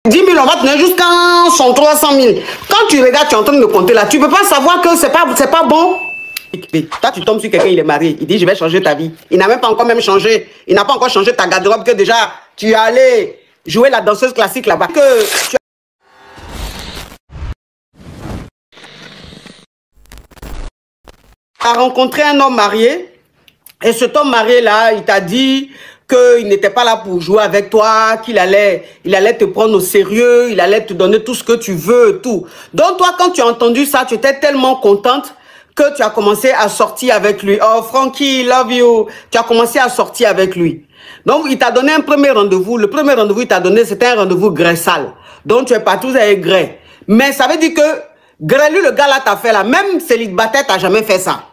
10 000, on va tenir jusqu'à 300 000. Quand tu regardes, tu es en train de compter là, tu ne peux pas savoir que c'est pas bon. Toi, tu tombes sur quelqu'un, il est marié. Il dit, je vais changer ta vie. Il n'a même pas encore même changé. Il n'a pas encore changé ta garde-robe que déjà, tu es allé jouer la danseuse classique là-bas. Que tu as rencontré un homme marié et cet homme marié là, il t'a dit qu'il n'était pas là pour jouer avec toi, il allait te prendre au sérieux, il allait te donner tout ce que tu veux, tout. Donc toi, quand tu as entendu ça, tu étais tellement contente que tu as commencé à sortir avec lui. Oh, Frankie, love you. Tu as commencé à sortir avec lui. Donc, il t'a donné un premier rendez-vous. Le premier rendez-vous qu'il t'a donné, c'était un rendez-vous grès sale. Donc, tu es partout avec grès. Mais ça veut dire que grès, lui, le gars là, t'a fait là. Même célibataire, t'as jamais fait ça.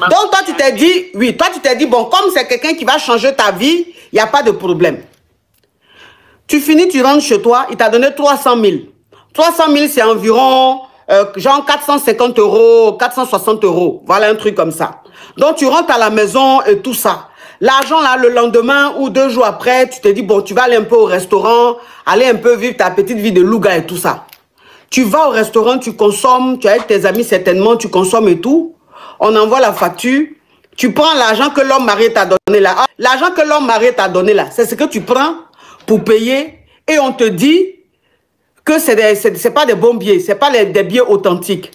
Donc, toi, tu t'es dit, oui, toi, tu t'es dit, bon, comme c'est quelqu'un qui va changer ta vie, il n'y a pas de problème. Tu finis, tu rentres chez toi, il t'a donné 300 000. 300 000, c'est environ, genre 450 €, 460 €. Voilà, un truc comme ça. Donc, tu rentres à la maison et tout ça. L'argent, là, le lendemain ou 2 jours après, tu te dis, bon, tu vas aller un peu au restaurant, aller un peu vivre ta petite vie de louga et tout ça. Tu vas au restaurant, tu consommes, tu es avec tes amis certainement, tu consommes et tout. On envoie la facture. Tu prends l'argent que l'homme marié t'a donné là. L'argent que l'homme marié t'a donné là, c'est ce que tu prends pour payer. Et on te dit que c'est pas des bons billets, c'est pas des billets authentiques.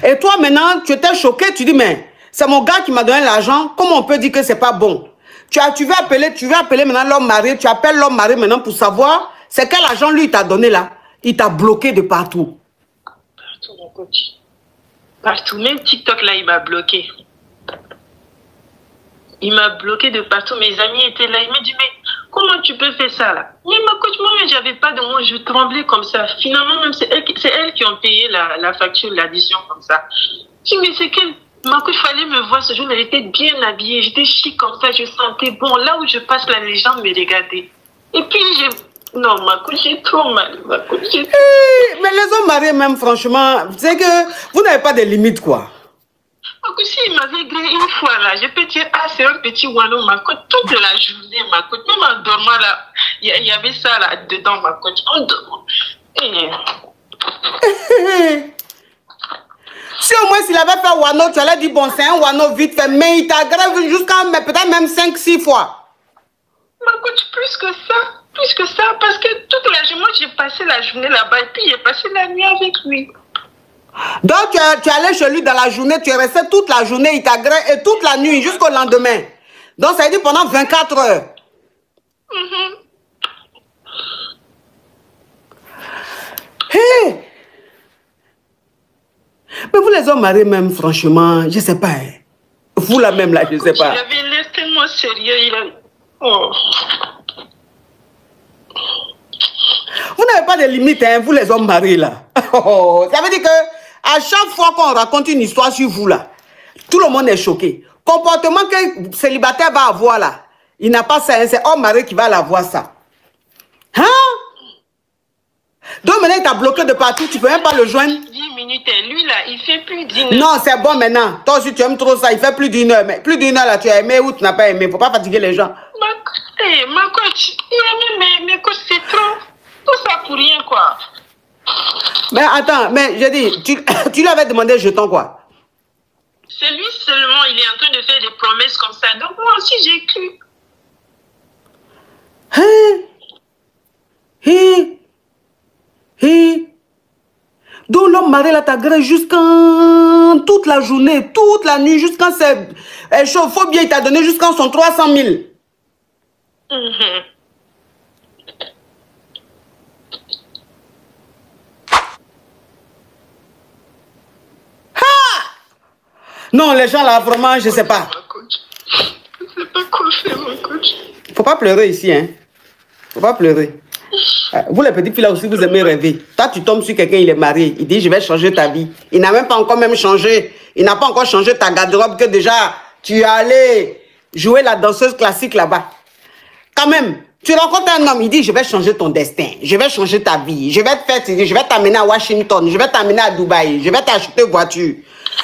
Et toi maintenant, tu étais choqué, tu dis, mais c'est mon gars qui m'a donné l'argent, comment on peut dire que c'est pas bon? Tu veux appeler maintenant l'homme marié, tu appelles l'homme marié maintenant pour savoir c'est quel argent lui t'a donné là. Il t'a bloqué de partout. Partout, mon coach. Partout, même TikTok là, il m'a bloqué. Il m'a bloqué de partout. Mes amis étaient là. Ils m'ont dit, mais comment tu peux faire ça là? Mais ma coach, moi, j'avais pas de mots. Je tremblais comme ça. Finalement, même c'est elles qui ont payé la facture, l'addition comme ça. Je dis, mais c'est quelle... Ma coach, fallait me voir ce jour. Elle était bien habillée. J'étais chic comme ça. Je sentais bon. Là où je passe, là, les gens me regardaient. Et puis, non, ma coach, j'ai trop mal. Ma coach, j'ai trop mal. Mais les hommes mariés, même, franchement, c'est que vous n'avez pas de limites, quoi. Ma coach, il m'avait grillé une fois, là. Je peux dire, ah, c'est un petit wano, ma coach. Toute la journée, ma coach. Même en dormant, là, il y avait ça, là, dedans, ma coach. En dormant. Si au moins, s'il avait fait wano, tu allais dire, bon, c'est un wano vite fait, mais il t'a grave jusqu'à peut-être même 5-6 fois. Ma coach, plus que ça, parce que toute la journée, moi, j'ai passé la journée là-bas et puis j'ai passé la nuit avec lui. Donc, tu allais chez lui dans la journée, tu es resté toute la journée, il t'a gré et toute la nuit jusqu'au lendemain. Donc, ça veut dire pendant 24 heures. Hey! Mais vous les hommes mariés même, franchement, je ne sais pas. Hein. Vous là même, là, je ne sais pas. Il avait l'air tellement sérieux, Oh. Vous n'avez pas de limite, hein, vous les hommes mariés là. Ça veut dire que à chaque fois qu'on raconte une histoire sur vous là, tout le monde est choqué. Comportement que célibataire va avoir là, il n'a pas ça, hein, c'est homme marié qui va l'avoir ça. Hein? Donc maintenant il t'a bloqué de partout, tu ne peux même pas le joindre. 10 minutes, lui là, il fait plus d'1 heure. Non, c'est bon maintenant. Toi aussi tu aimes trop ça, il fait plus d'1 heure. Mais plus d'1 heure là, tu as aimé ou tu n'as pas aimé. Il ne faut pas fatiguer les gens. Ma coach, mais coach, c'est trop. Tout ça pour rien, quoi. Mais attends, mais j'ai dit, tu lui avais demandé jeton quoi? C'est lui seulement, il est en train de faire des promesses comme ça. Donc moi aussi, j'ai cru. Donc l'homme marié là t'a gré jusqu'à toute la journée, toute la nuit, jusqu'à c'est chaud, faut bien, il t'a donné jusqu'à son 300 000. Non, les gens là, vraiment, je sais pas. Je sais pas quoi faire, mon coach. Faut pas pleurer ici, hein. Faut pas pleurer. Vous les petites filles là aussi, vous aimez rêver. Toi, tu tombes sur quelqu'un, il est marié. Il dit, je vais changer ta vie. Il n'a même pas encore même changé. Il n'a pas encore changé ta garde-robe que déjà, tu es allé jouer la danseuse classique là-bas. Quand même, tu rencontres un homme, il dit, je vais changer ton destin. Je vais changer ta vie. Je vais t'amener à Washington. Je vais t'amener à Dubaï. Je vais t'acheter une voiture.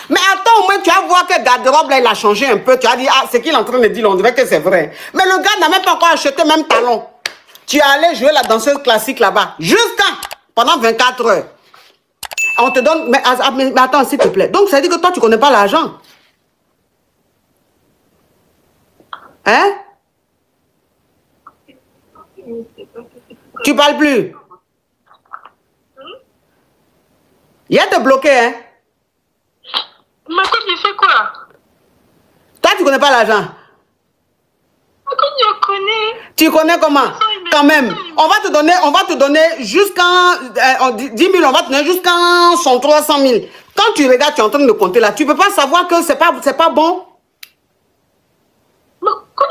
Mais attends, au moins, tu vas voir que garde-robe là, il a changé un peu. Tu as dit, ah, c'est qu'il est en train de dire, on dirait que c'est vrai. Mais le gars n'a même pas encore acheté même talon. Tu es allé jouer la danseuse classique là-bas. Jusqu'à pendant 24 heures. On te donne... Mais attends, s'il te plaît. Donc, ça veut dire que toi, tu ne connais pas l'argent. Hein? Tu parles plus? Il y a te bloqué, hein? Ma coach, il fait quoi? Toi, tu ne connais pas l'argent. Ma coach, je connais. Tu connais comment? Quand même. On va te donner jusqu'en 10 000, on va te donner jusqu'en 300 000. Quand tu regardes, tu es en train de compter là, tu ne peux pas savoir que c'est pas bon. Ma coach,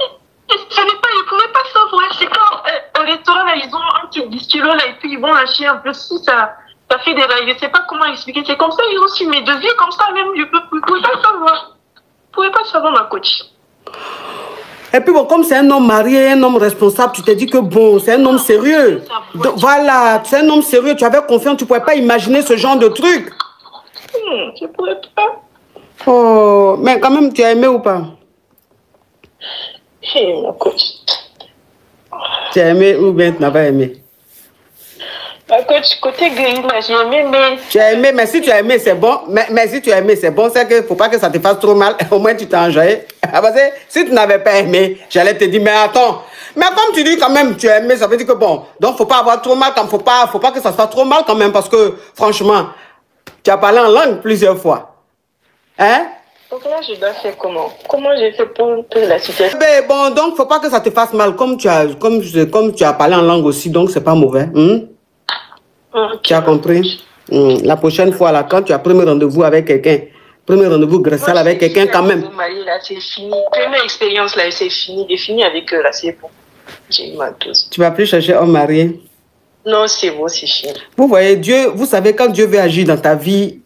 je ne pouvais pas savoir. C'est quand au restaurant, là, ils ont un petit 10 kilos là, et puis ils vont lâcher un peu si ça fait des rails. Je ne sais pas comment expliquer. C'est comme ça, ils ont su mes devis, comme ça même, je ne pouvais pas savoir. Je ne pouvais pas savoir, ma coach. Et puis bon, comme c'est un homme marié, un homme responsable, tu t'es dit que bon, c'est un homme sérieux. Donc, voilà, c'est un homme sérieux, tu avais confiance, tu ne pouvais pas imaginer ce genre de truc. Je ne pourrais pas. Oh, mais quand même, tu as aimé ou pas? Ma coach. Tu as aimé ou bien tu n'as pas aimé? Ma coach, côté gris, j'ai aimé, mais... Tu as aimé, mais si tu as aimé, c'est bon. Mais si tu as aimé, c'est bon. C'est qu'il ne faut pas que ça te fasse trop mal. Au moins, tu t'es enjoyé. Parce que si tu n'avais pas aimé, j'allais te dire, mais attends. Mais comme tu dis quand même, tu as aimé, ça veut dire que bon. Donc, il ne faut pas avoir trop mal. Il ne faut pas que ça se fasse trop mal quand même. Parce que, franchement, tu as parlé en langue plusieurs fois. Hein? Donc là, je dois faire comment? Comment j'ai fait pour la situation? Bon, donc, il ne faut pas que ça te fasse mal. Comme tu as parlé en langue aussi, donc c'est pas mauvais. Okay. Tu as compris? La prochaine fois, là, quand tu as premier rendez-vous avec quelqu'un, premier rendez-vous graissal avec quelqu'un quand même. C'est fini. Première expérience, là, c'est fini. J'ai fini avec eux, là, c'est bon. J'ai eu ma dose. Tu ne vas plus chercher homme marié? Non, c'est bon, c'est fini. Vous voyez, Dieu, vous savez, quand Dieu veut agir dans ta vie,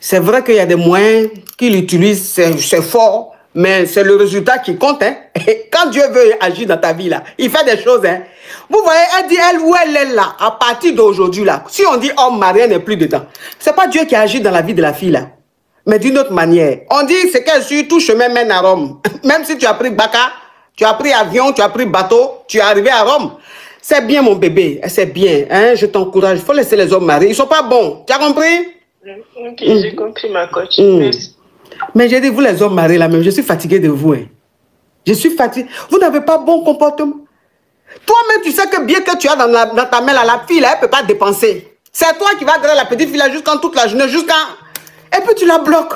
c'est vrai qu'il y a des moyens qu'il utilise, c'est fort, mais c'est le résultat qui compte. Hein? Et quand Dieu veut agir dans ta vie, là, il fait des choses. Hein? Vous voyez, elle dit, elle où elle est là, à partir d'aujourd'hui, là, si on dit homme marié, elle n'est plus dedans. Ce n'est pas Dieu qui agit dans la vie de la fille, là, mais d'une autre manière. On dit, c'est qu'elle suit tout chemin mène à Rome. Même si tu as pris Baka, tu as pris avion, tu as pris bateau, tu es arrivé à Rome. C'est bien, mon bébé, c'est bien. Hein? Je t'encourage, il faut laisser les hommes mariés. Ils ne sont pas bons. Tu as compris? Ok, j'ai compris, ma coach. Merci. Mais j'ai dit, vous les hommes mariés là même, je suis fatigué de vous. Hein. Je suis fatigué. Vous n'avez pas bon comportement. Toi-même, tu sais que bien que tu as dans ta main là, la fille là, elle ne peut pas dépenser. C'est toi qui vas garder la petite fille là jusqu'en toute la journée, jusqu'à... Et puis tu la bloques.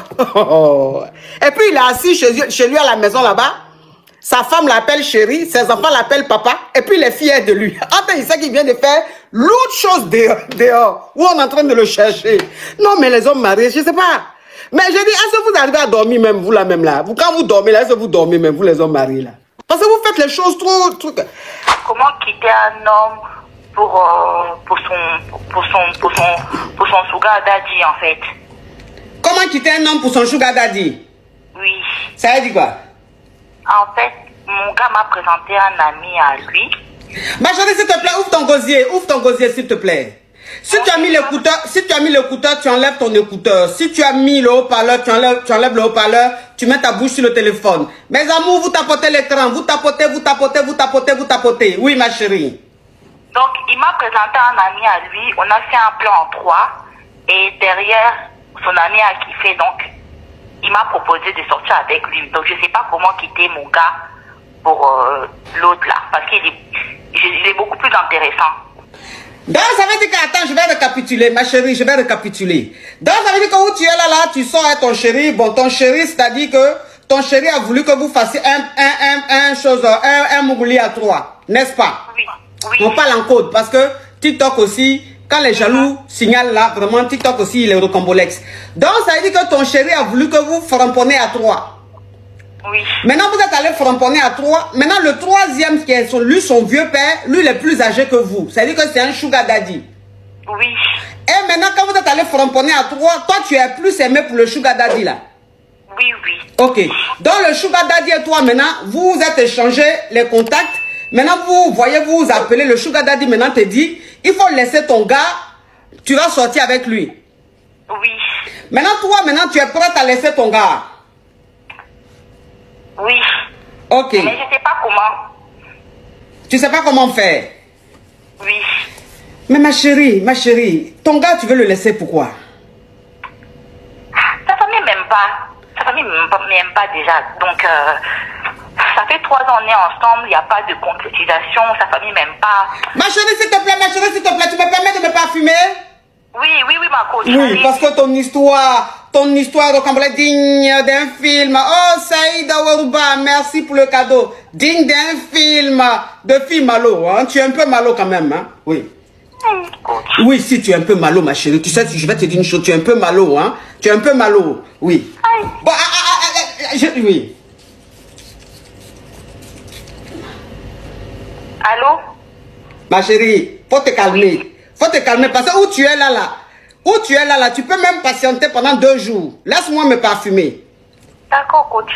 Et puis il est assis chez lui à la maison là-bas. Sa femme l'appelle chérie, ses enfants l'appellent papa. Et puis les filles aident de lui. Attends, il sait qu'il vient de faire l'autre chose dehors. Où on est en train de le chercher. Non, mais les hommes mariés, je ne sais pas. Mais je dis, est-ce que vous arrivez à dormir même, vous là même là? Quand vous dormez là, est-ce que vous dormez même, vous les hommes mariés là? Parce que vous faites les choses trop... Comment quitter un homme pour son sugar daddy en fait? Comment quitter un homme pour son sugar daddy? Oui. Ça veut dire quoi? En fait, mon gars m'a présenté un ami à lui. Ma chérie, s'il te plaît, ouvre ton gosier, s'il te plaît. Si tu as mis l'écouteur, tu enlèves ton écouteur. Si tu as mis le haut-parleur, tu enlèves le haut-parleur, tu mets ta bouche sur le téléphone. Mes amours, vous tapotez l'écran, vous tapotez. Oui, ma chérie. Donc, il m'a présenté un ami à lui, on a fait un plan en 3, et derrière, son ami a kiffé, donc, il m'a proposé de sortir avec lui. Donc, je ne sais pas comment quitter mon gars pour l'autre là, parce qu'il est beaucoup plus intéressant. Donc, ça veut dire que, attends, je vais récapituler, ma chérie, je vais récapituler. Donc, ça veut dire que où tu es là, tu sors avec ton chéri. Bon, ton chéri, c'est-à-dire que ton chéri a voulu que vous fassiez un Mougouli à 3, n'est-ce pas? Oui, oui. On parle en code, parce que TikTok aussi, quand les jaloux signalent là, vraiment, TikTok aussi, il est recombolex. Donc, ça veut dire que ton chéri a voulu que vous framponnez à 3. Oui. Maintenant, vous êtes allé framponner à 3. Maintenant, le troisième, qui est lui, son vieux père, lui, il est plus âgé que vous. C'est-à-dire que c'est un sugar daddy. Oui. Et maintenant, quand vous êtes allé framponner à 3, toi, tu es plus aimé pour le sugar daddy, là. Oui, oui. Ok. Donc, le sugar daddy et toi, maintenant, vous vous êtes échangé les contacts. Maintenant, vous voyez, vous appelez le sugar daddy, maintenant, te dit, il faut laisser ton gars, tu vas sortir avec lui. Oui. Maintenant, toi, tu es prête à laisser ton gars. Oui. Ok. Mais je ne sais pas comment. Tu sais pas comment faire? Oui. Mais ma chérie, ton gars, tu veux le laisser pourquoi? Sa famille m'aime pas. Sa famille m'aime pas déjà. Donc, ça fait 3 ans on est ensemble, il n'y a pas de concrétisation, sa famille m'aime pas. Ma chérie, s'il te plaît, tu me permets de me parfumer? Oui, ma coach. Oui, parce que ton histoire rocambolesque digne d'un film. Oh, Saïda Warouba, merci pour le cadeau. Digne d'un film de fille malo, hein. Tu es un peu malo quand même, hein? Oui. Coach. Oui, si tu es un peu malo, ma chérie. Tu sais, je vais te dire une chose, tu es un peu malo, hein? Tu es un peu malo, oui. Aïe. Bon, oui. Allô? Ma chérie, faut te calmer. Faut te calmer parce que où tu es là, tu peux même patienter pendant 2 jours. Laisse-moi me parfumer. D'accord, coach.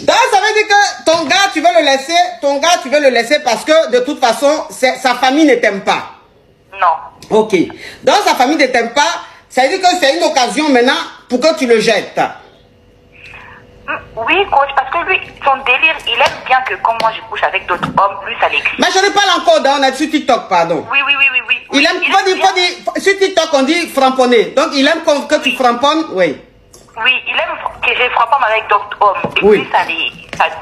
Donc, ça veut dire que ton gars, tu veux le laisser parce que de toute façon, sa famille ne t'aime pas. Non. Ok. Donc, sa famille ne t'aime pas, ça veut dire que c'est une occasion maintenant pour que tu le jettes. Oui, coach, parce que lui, son délire, il aime bien que comme moi je couche avec d'autres hommes, lui ça l'excite. Mais je ne parle encore on est sur TikTok, pardon. Oui. Il aime, faut dire, sur TikTok on dit framponner. Donc il aime que tu framponnes, oui. Oui, il aime que je framponne avec d'autres hommes. Et Oui. puis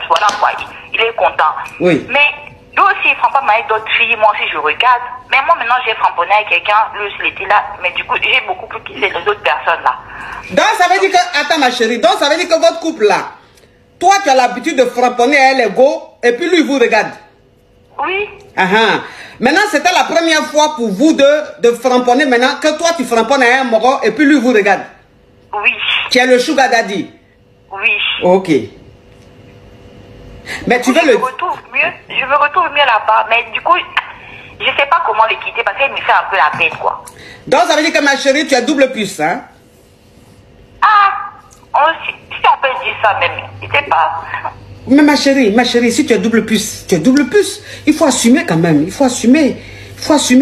voilà quoi, il est content. Oui. Mais lui aussi il framponne avec d'autres filles, moi aussi je regarde. Mais moi maintenant j'ai framponné avec quelqu'un, lui aussi il était là. Mais du coup j'ai beaucoup plus quitté les autres personnes là. Donc ça veut dire que, attends ma chérie, donc ça veut dire que votre couple là, toi tu as l'habitude de framponner à elle go et puis lui il vous regarde. Oui. Maintenant c'était la première fois pour vous de framponner maintenant que toi tu framponnes à un moro et puis lui vous regarde. Oui. Tu es le sugar daddy. Oui. Ok. Mais tu veux je me retrouve mieux là-bas. Mais du coup, je sais pas comment le quitter parce qu'il me fait un peu la peine quoi. Donc ça veut dire que ma chérie tu as double puce, hein? Si on peut dire ça même, je sais pas. Mais ma chérie, si tu as double puce, il faut assumer quand même, il faut assumer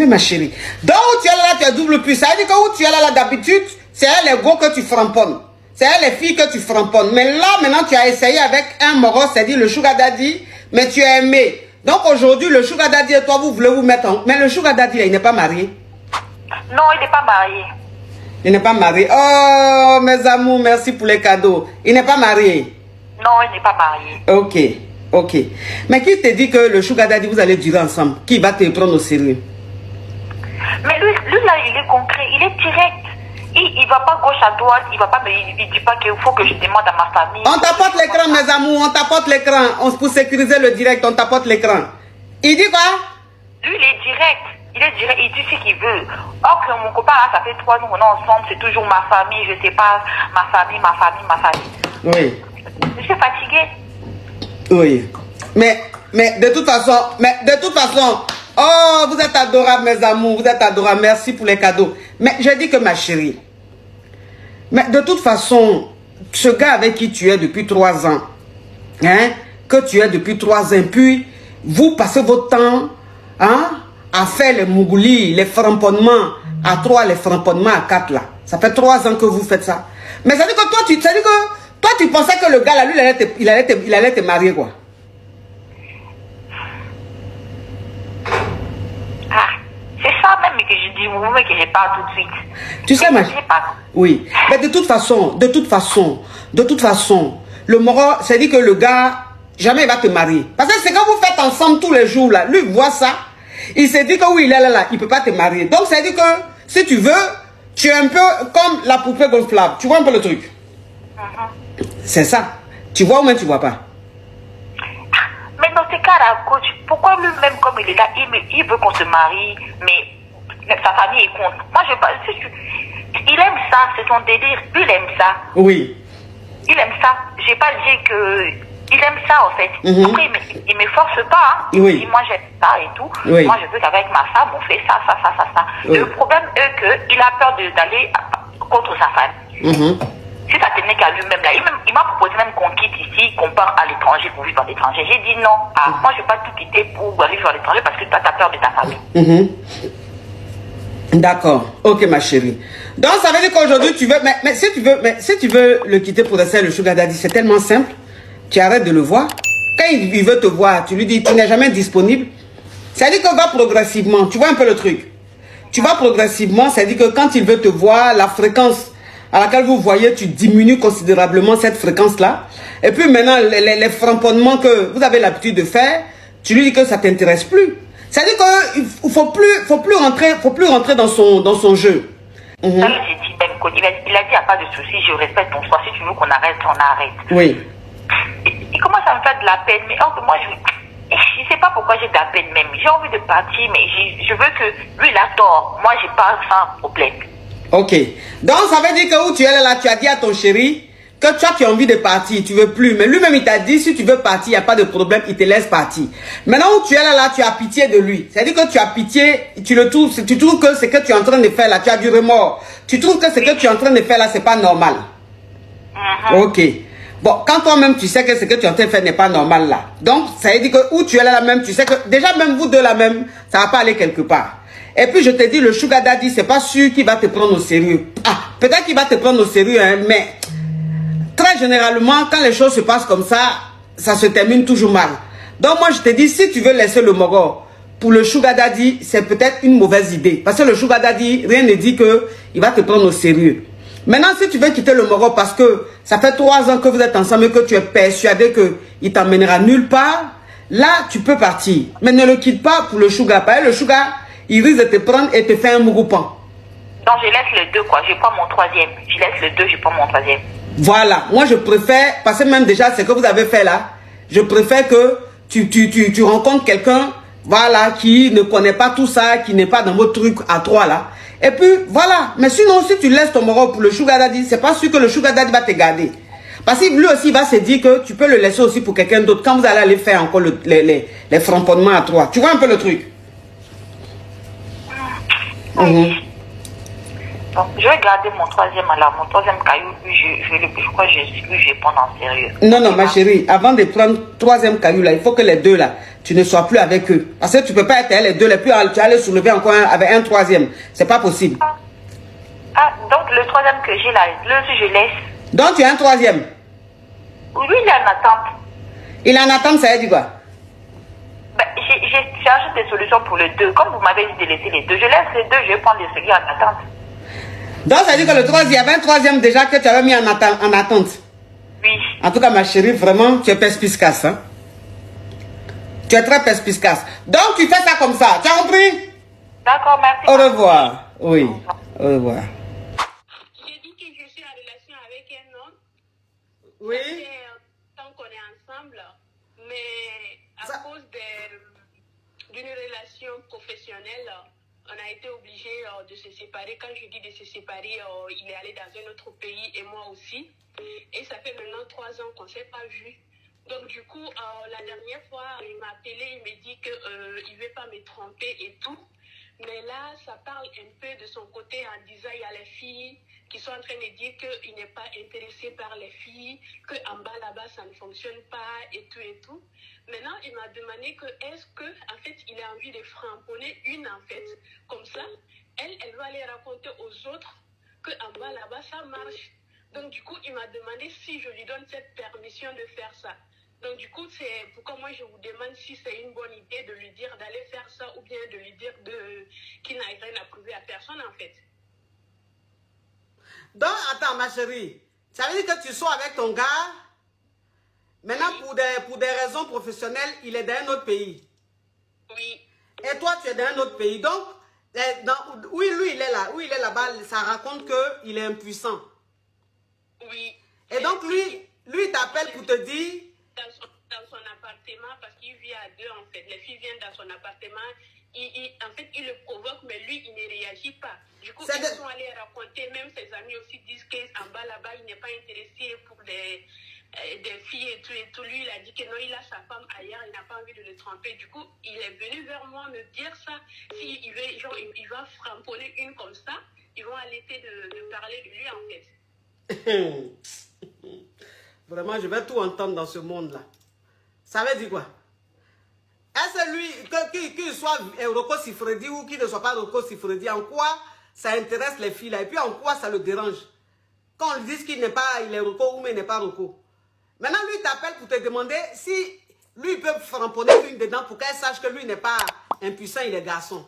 ma chérie. Donc où tu es là, tu as double puce, ça veut dire que où tu es là d'habitude, c'est elle les go que tu framponnes, c'est elle les filles que tu framponnes. Mais là maintenant tu as essayé avec un moro, c'est-à-dire le sugar daddy, mais tu as aimé. Donc aujourd'hui le sugar daddy et toi vous voulez vous mettre en... Mais le sugar daddy là, il n'est pas marié? Non, il n'est pas marié. Il n'est pas marié. Oh, mes amours, merci pour les cadeaux. Il n'est pas marié? Non, il n'est pas marié. Ok. Mais qui te dit que le sugar daddy, vous allez durer ensemble? Qui va te prendre au sérieux? Mais lui là, il est concret, il est direct. Il ne va pas gauche à droite, il ne dit pas qu'il faut que je demande à ma famille. On t'apporte l'écran, mes amours, on t'apporte l'écran. Pour sécuriser le direct, on t'apporte l'écran. Il dit quoi? Lui, il est direct. Il dit ce qu'il veut. Or que mon copain, là, ça fait 3 ans qu'on est ensemble, c'est toujours ma famille, je sais pas, ma famille. Oui. Je suis fatiguée. Oui. Mais de toute façon, oh, vous êtes adorables, mes amours, vous êtes adorables, merci pour les cadeaux. Mais je dis que ma chérie, mais de toute façon, ce gars avec qui tu es depuis 3 ans, hein, puis vous passez votre temps, hein, à faire les mougoulis, les framponnements à 3, les framponnements à 4 là. Ça fait 3 ans que vous faites ça. Mais ça veut dire que toi, tu pensais que le gars là, lui, il allait te marier quoi? C'est ça même que je dis, vous que je parle tout de suite. Tu sais, ma chérie. Oui. Mais de toute façon, le moro, c'est dit que le gars, jamais il va te marier. Parce que c'est quand vous faites ensemble tous les jours là, lui voit ça. Il s'est dit que oui, il est là, il ne peut pas te marier. Donc, ça veut dire que si tu veux, tu es un peu comme la poupée gonflable. Tu vois un peu le truc? C'est ça. Tu vois ou même tu ne vois pas? Mais dans ces cas-là, coach, pourquoi lui-même, comme il est là, il veut qu'on se marie, mais sa famille est contre? Moi, je pas. Il aime ça, c'est son délire. Lui, il aime ça. Oui. Il aime ça. Je n'ai pas dit que... Il aime ça en fait. Après, il ne me force pas. Hein. Oui. Il dit, moi j'aime ça et tout. Oui. Moi je veux qu'avec ma femme, on fait ça. Oui. Le problème est qu'il a peur d'aller contre sa femme. Si ça tenait qu'à lui-même, là, il m'a proposé même qu'on quitte ici, qu'on part à l'étranger pour vivre à l'étranger. J'ai dit non. Moi je ne vais pas tout quitter pour aller vivre à l'étranger parce que toi tu as peur de ta famille. D'accord. Ok ma chérie. Donc ça veut dire qu'aujourd'hui tu veux... Mais si tu veux le quitter pour rester le sugar daddy, c'est tellement simple. Tu arrêtes de le voir. Quand il veut te voir, tu lui dis, tu n'es jamais disponible. Ça dit qu'on va progressivement. Tu vois un peu le truc. Tu vas progressivement, ça dit que quand il veut te voir, la fréquence à laquelle vous voyez, tu diminues considérablement cette fréquence-là. Et puis maintenant, les framponnements que vous avez l'habitude de faire, tu lui dis que ça ne t'intéresse plus. Ça dit qu'il ne faut plus rentrer dans son jeu. J'ai dit, il a dit, il n'y a pas de souci, je respecte ton choix. Si tu veux qu'on arrête, on arrête. Oui. Il commence à me faire de la peine, mais or que moi, je ne sais pas pourquoi j'ai de la peine même. J'ai envie de partir, mais je veux que lui, il a tort. Moi, je pas sans problème. Ok. Donc, ça veut dire que où tu es là, tu as dit à ton chéri que toi, tu as envie de partir, tu veux plus. Mais lui-même, il t'a dit, si tu veux partir, il n'y a pas de problème, il te laisse partir. Maintenant, où tu es là, tu as pitié de lui. C'est-à-dire que tu as pitié, tu trouves que ce que tu es en train de faire là, tu as du remords. Tu trouves que ce que tu es en train de faire là, c'est pas normal. Ok. Bon, quand toi-même, tu sais que ce que tu es en train de faire n'est pas normal là. Donc, ça veut dire que où tu es là même, tu sais que déjà même vous deux là même, ça va pas aller quelque part. Et puis, je te dis, le sugar daddy, c'est pas sûr qu'il va te prendre au sérieux. Ah, peut-être qu'il va te prendre au sérieux, hein, mais très généralement, quand les choses se passent comme ça se termine toujours mal. Donc, moi, je te dis, si tu veux laisser le Moro pour le sugar daddy, c'est peut-être une mauvaise idée. Parce que le sugar daddy, rien ne dit qu'il va te prendre au sérieux. Maintenant, si tu veux quitter le Moro parce que ça fait 3 ans que vous êtes ensemble et que tu es persuadé qu'il t'emmènera nulle part, là, tu peux partir. Mais ne le quitte pas pour le sugar. Parce que le sugar, il risque de te prendre et te faire un mouroupan. Donc, je laisse le 2, quoi. Je prends mon 3e. Je laisse le 2, je prends mon 3e. Voilà. Moi, je préfère, parce que même déjà, ce que vous avez fait là, je préfère que tu rencontres quelqu'un, voilà, qui ne connaît pas tout ça, qui n'est pas dans votre truc à 3 là. Et puis, voilà. Mais sinon, si tu laisses ton Moro pour le sugar daddy, c'est pas sûr que le sugar daddy va te garder. Parce que lui aussi, il va se dire que tu peux le laisser aussi pour quelqu'un d'autre quand vous allez aller faire encore les framponnements à 3. Tu vois un peu le truc? Oui. Donc, je vais garder mon 3e alors. Mon 3e caillou, je crois que je vais prendre en sérieux. Non, ma chérie, avant de prendre 3e caillou là, il faut que les deux là, tu ne sois plus avec eux. Parce que tu ne peux pas être les deux, les plus, tu vas les soulever encore avec un 3e. C'est pas possible. Donc le 3e que j'ai là, je laisse. Donc tu as un 3e? Oui, il est en attente. Il est en attente, ça veut dire quoi? J'ai cherché des solutions pour le 2. Comme vous m'avez dit de laisser les 2, je laisse les 2, je vais prendre celui en attente. Donc ça veut dire que le 3e, il y avait un 3e déjà que tu avais mis en attente. Oui. En tout cas, ma chérie, vraiment, tu es perspicace. Hein? Tu es très perspicace. Donc tu fais ça comme ça. Tu as compris? D'accord, merci. Au revoir. Oui. Au revoir. J'ai dit que je suis en relation avec un homme. Oui. Tant qu'on est ensemble, mais à cause d'une relation professionnelle, on a été obligé de se séparer. Quand je dis de se séparer, il est allé dans un autre pays et moi aussi. Et ça fait maintenant 3 ans qu'on ne s'est pas vu. Donc du coup, la dernière fois, il m'a appelé, il me dit qu'il ne veut pas me tromper et tout. Mais là, ça parle un peu de son côté en disant il y a les filles qui sont en train de dire qu'il n'est pas intéressé par les filles, qu'en bas là-bas ça ne fonctionne pas et tout et tout. Maintenant, il m'a demandé que est-ce que en fait il a envie de framponner une en fait, comme ça, elle va aller raconter aux autres qu'en bas là-bas ça marche. Donc du coup, il m'a demandé si je lui donne cette permission de faire ça. Donc du coup, c'est pourquoi moi je vous demande si c'est une bonne idée de lui dire d'aller faire ça ou bien de lui dire qu'il n'a rien à prouver à personne en fait. Donc attends ma chérie, ça veut dire que tu sois avec ton gars, maintenant pour des raisons professionnelles, il est dans un autre pays. Oui. Et toi tu es dans un autre pays. Donc, oui, lui il est là, où il est là-bas, ça raconte qu'il est impuissant. Oui. Et donc lui il t'appelle pour te dire... Dans son appartement, parce qu'il vit à 2 en fait. Les filles viennent dans son appartement, en fait, il le provoque, mais lui, il ne réagit pas. Du coup, ils sont allés raconter, même ses amis aussi disent qu'en bas là-bas, il n'est pas intéressé pour des filles et tout. Lui, il a dit que non, il a sa femme ailleurs, il n'a pas envie de le tromper. Du coup, il est venu vers moi me dire ça. S'il veut, genre, il va framponner une comme ça, ils vont arrêter de parler de lui en fait. Vraiment, je vais tout entendre dans ce monde-là. Ça veut dire quoi? Est-ce que lui, qu'il soit Rocco Siffredi ou qu'il ne soit pas Rocco Siffredi, en quoi ça intéresse les filles là? Et puis en quoi ça le dérange? Quand on lui dit qu'il n'est pas, il est Rocco ou mais il n'est pas Rocco. Maintenant, lui t'appelle pour te demander si Lui, il peut framponner une dedans pour qu'elle sache que lui n'est pas impuissant, il est garçon.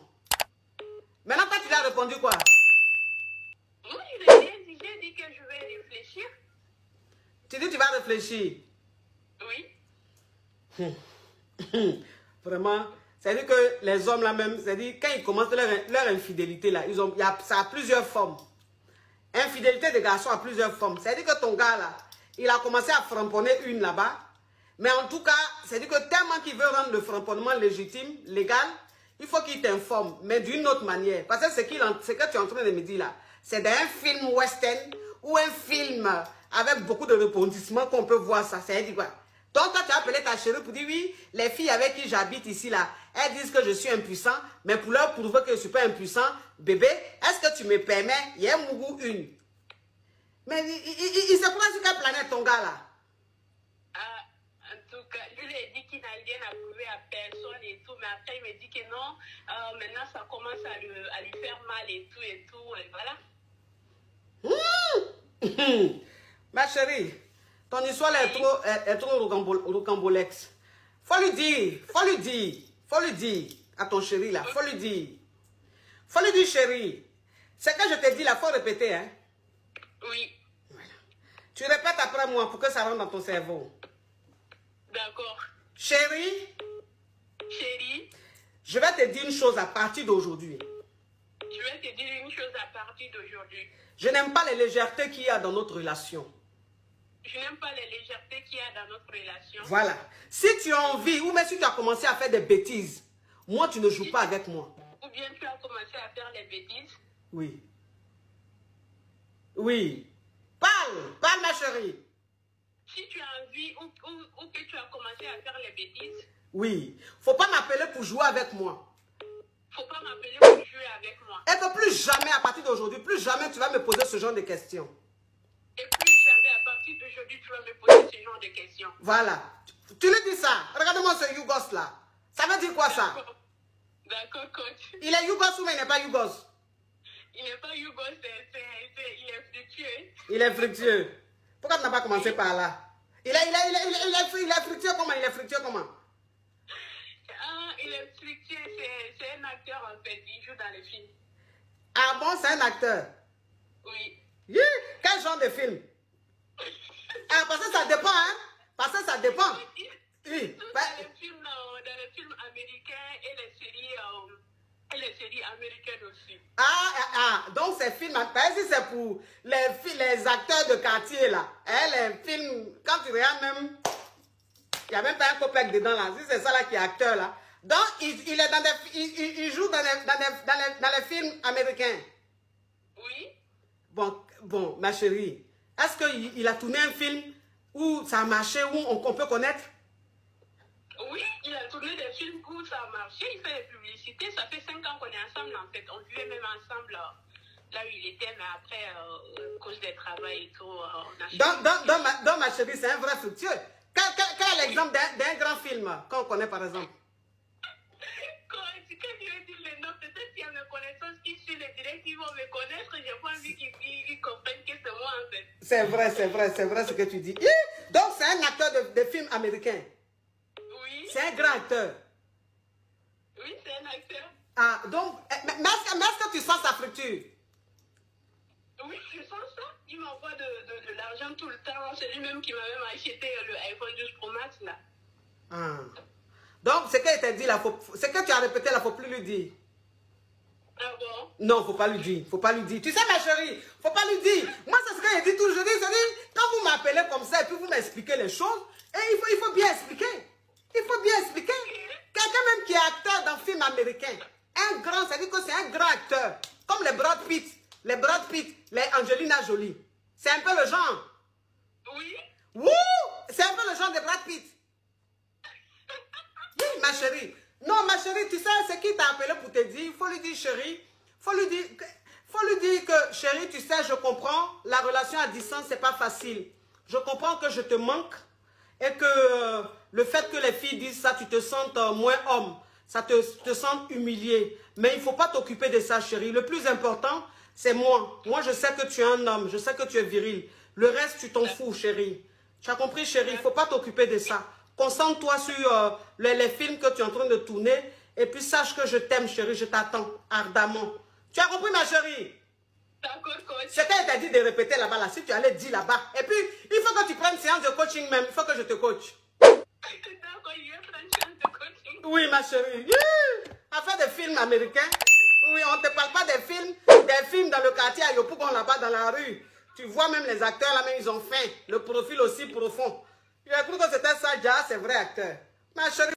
Maintenant, toi, tu lui as répondu quoi? Oui, j'ai dit que je vais réfléchir. Tu dis que tu vas réfléchir? Oui. Vraiment, c'est-à-dire que les hommes là même, c'est-à-dire quand ils commencent leur infidélité là, ça a plusieurs formes. Infidélité des garçons a plusieurs formes. C'est-à-dire que ton gars là, il a commencé à framponner une là-bas. Mais en tout cas, c'est-à-dire que tellement qu'il veut rendre le framponnement légitime, légal, il faut qu'il t'informe, mais d'une autre manière. Parce que ce que tu es en train de me dire là, c'est d'un film western ou un film avec beaucoup de rebondissements qu'on peut voir ça. C'est-à-dire quoi? Donc toi, tu as appelé ta chérie pour dire oui, les filles avec qui j'habite ici là, elles disent que je suis impuissant, mais pour leur prouver que je ne suis pas impuissant, bébé, est-ce que tu me permets? Il y a un mougou une. Mais il se croit sur quelle planète ton gars là? En tout cas, je lui ai dit qu'il n'a rien à prouver à personne et tout, mais après il me dit que non, maintenant ça commence à lui faire mal et voilà. Ma chérie, ton histoire est trop rocambolex. Faut lui dire à ton chéri là, faut lui dire chérie, ce que je te dis là, faut répéter hein. Oui. Voilà. Tu répètes après moi pour que ça rentre dans ton cerveau. D'accord. Chérie, je vais te dire une chose à partir d'aujourd'hui. Je n'aime pas les légèretés qu'il y a dans notre relation. Voilà. Si tu as envie, ou même si tu as commencé à faire des bêtises, moi tu ne joues pas avec moi. Ou bien tu as commencé à faire les bêtises. Oui. Oui. Parle ma chérie. Si tu as envie ou que tu as commencé à faire les bêtises. Oui. Faut pas m'appeler pour jouer avec moi. Faut pas m'appeler pour jouer avec moi. Et que plus jamais, à partir d'aujourd'hui, plus jamais tu vas me poser ce genre de questions. Et plus jamais, à partir d'aujourd'hui, tu vas me poser ce genre de questions. Voilà. Tu lui dis ça. Regarde-moi ce Yougos là. Ça veut dire quoi ça? D'accord, coach. Il est Yougos ou mais il n'est pas Yougos? Il n'est pas Yougos, il est fructueux. Il est fructueux. Pourquoi tu n'as pas commencé par là? Il est fructueux comment? Il est fructueux comment? Il est fructueux, c'est un acteur en fait, il joue dans les films. Ah bon, c'est un acteur? Oui. Yeah. Quel genre de film? Ah, parce que ça dépend, hein? Parce que ça dépend. Oui. Dans les films américains et les séries américaines aussi. Donc ces films, par exemple, c'est pour les acteurs de quartier là. Les films, quand tu regardes même, il n'y a même pas un copec dedans là. Si c'est ça là qui est acteur là. Donc il est dans il joue dans les films américains. Oui. Bon, ma chérie, est-ce qu'il a tourné un film où ça a marché, où on peut connaître? Oui, il a tourné des films où ça a marché, il fait des publicités, ça fait 5 ans qu'on est ensemble en fait, on vivait même ensemble là où il était, mais après, à cause des travaux et tout, on a... Donc ma chérie, c'est un vrai fructueux. Quel est l'exemple d'un grand film qu'on connaît par exemple? Quand je vais dire les noms, peut-être qu'il y a mes connaissances qui suivent les directs, ils vont me connaître, j'ai pas envie qu'ils comprennent que c'est moi en fait. C'est vrai ce que tu dis. Donc c'est un acteur de films américains. Oui. C'est un grand acteur. Oui, c'est un acteur. Ah, donc, mais est-ce que tu sens sa fructure? Oui, je sens ça. Il m'envoie de l'argent tout le temps. C'est lui-même qui m'a même acheté le iPhone 12 Pro Max là. Ah. Donc, ce que t'a dit là, ce que tu as répété là, faut plus lui dire. Ah bon? Non, faut pas lui dire. Faut pas lui dire. Tu sais, ma chérie, faut pas lui dire. Moi, c'est ce que j'ai dit toujours. Je dis, quand vous m'appelez comme ça et puis vous m'expliquez les choses, et il faut bien expliquer. Il faut bien expliquer. Quelqu'un même qui est acteur dans un film américain, un grand, ça veut dire que c'est un grand acteur. Comme les Brad Pitt, les Angelina Jolie. C'est un peu le genre. Oui. Wouh! C'est un peu le genre de Brad Pitt. Oui, ma chérie. Non, ma chérie, tu sais, c'est qui t'a appelé pour te dire, il faut lui dire, chérie, faut lui dire que, chérie, tu sais, je comprends, la relation à distance, c'est pas facile. Je comprends que je te manque et que le fait que les filles disent ça, tu te sens moins homme, ça te sens humilié. Mais il ne faut pas t'occuper de ça, chérie. Le plus important, c'est moi. Moi, je sais que tu es un homme, je sais que tu es viril. Le reste, tu t'en fous, chérie. Tu as compris, chérie, il ne faut pas t'occuper de ça. Concentre-toi sur les films que tu es en train de tourner. Et puis sache que je t'aime, chérie. Je t'attends ardemment. Tu as compris, ma chérie? D'accord, coach. C'était interdit de répéter là-bas, là, si tu allais dire là-bas. Et puis, il faut que tu prennes une séance de coaching même. Il faut que je te coach. D'accord, il y a une séance de coaching. Oui, ma chérie. Afin des films américains. Oui, on ne te parle pas des films dans le quartier à Yopougon, là-bas, dans la rue. Tu vois même les acteurs, là, même, ils ont faim. Le profil aussi profond. J'ai cru que c'était ça, déjà, c'est vrai acteur. Ma chérie.